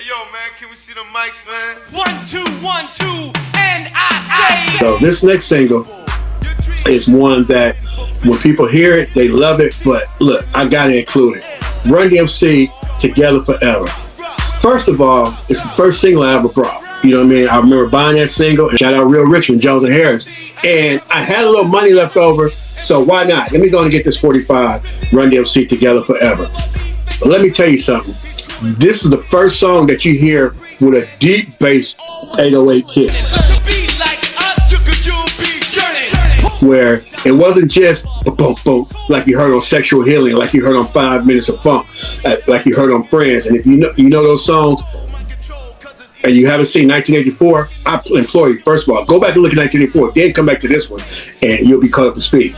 yo, man, can we see the mics, man? 1, 2, 1, 2, and I say. So this next single is one that when people hear it, they love it. But look, I gotta include it. Run-DMC, Together Forever. First of all, it's the first single I ever brought. You know what I mean? I remember buying that single, and shout out Real Richmond, Jones and Harris. And I had a little money left over, so why not? Let me go and get this 45, Run-DMC, Together Forever. But let me tell you something. This is the first song that you hear with a deep bass 808 kick. Where it wasn't just boom, boom, like you heard on Sexual Healing, like you heard on 5 Minutes of Funk, like you heard on Friends. And if you know those songs, and you haven't seen 1984, I implore you, first of all, go back and look at 1984, then come back to this one, and you'll be caught up to speed.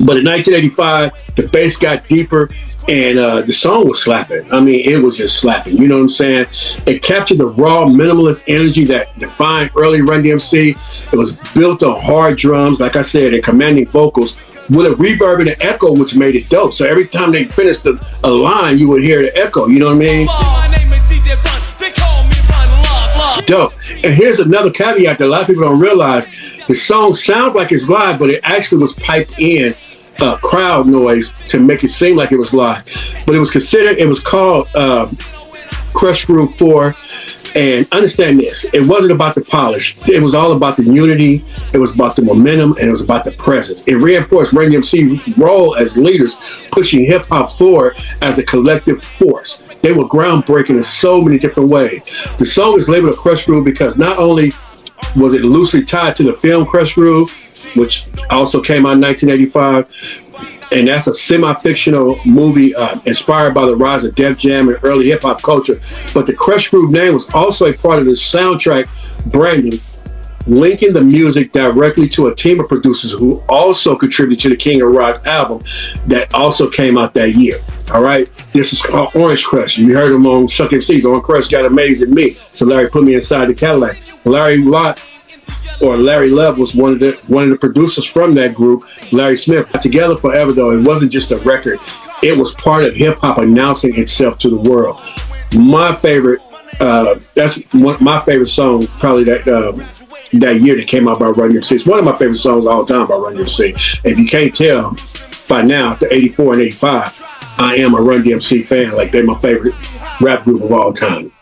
But in 1985, the bass got deeper, and the song was slapping. I mean, it was just slapping. You know what I'm saying? It captured the raw, minimalist energy that defined early Run-DMC. It was built on hard drums, like I said, and commanding vocals with a reverb and an echo, which made it dope. So every time they finished a line, you would hear the echo. You know what I mean? Dope. And here's another caveat that a lot of people don't realize. The song sounds like it's live, but it actually was piped in crowd noise to make it seem like it was live. But it was called Krush Groove 4. And understand this, it wasn't about the polish. It was all about the unity. It was about the momentum, and it was about the presence. It reinforced Run-DMC's role as leaders, pushing hip hop forward as a collective force. They were groundbreaking in so many different ways. The song is labeled a Krush Groove because not only was it loosely tied to the film Krush Groove, which also came out in 1985, and that's a semi-fictional movie inspired by the rise of Def Jam and early hip-hop culture. But the Krush Groove name was also a part of the soundtrack branding, linking the music directly to a team of producers who also contributed to the King of Rock album that also came out that year. All right, this is called Orange Krush. You heard him on Chuck MC's Orange Krush Got Amazing Me. So Larry put me inside the Cadillac. Larry Love was one of the producers from that group. Larry Smith. Together Forever, though, it wasn't just a record. It was part of hip hop announcing itself to the world. My favorite, my favorite song, probably that year that came out by Run-DMC. It's one of my favorite songs of all time by Run-DMC. If you can't tell by now, the 84 and 85, I am a Run-DMC fan. Like, they're my favorite rap group of all time.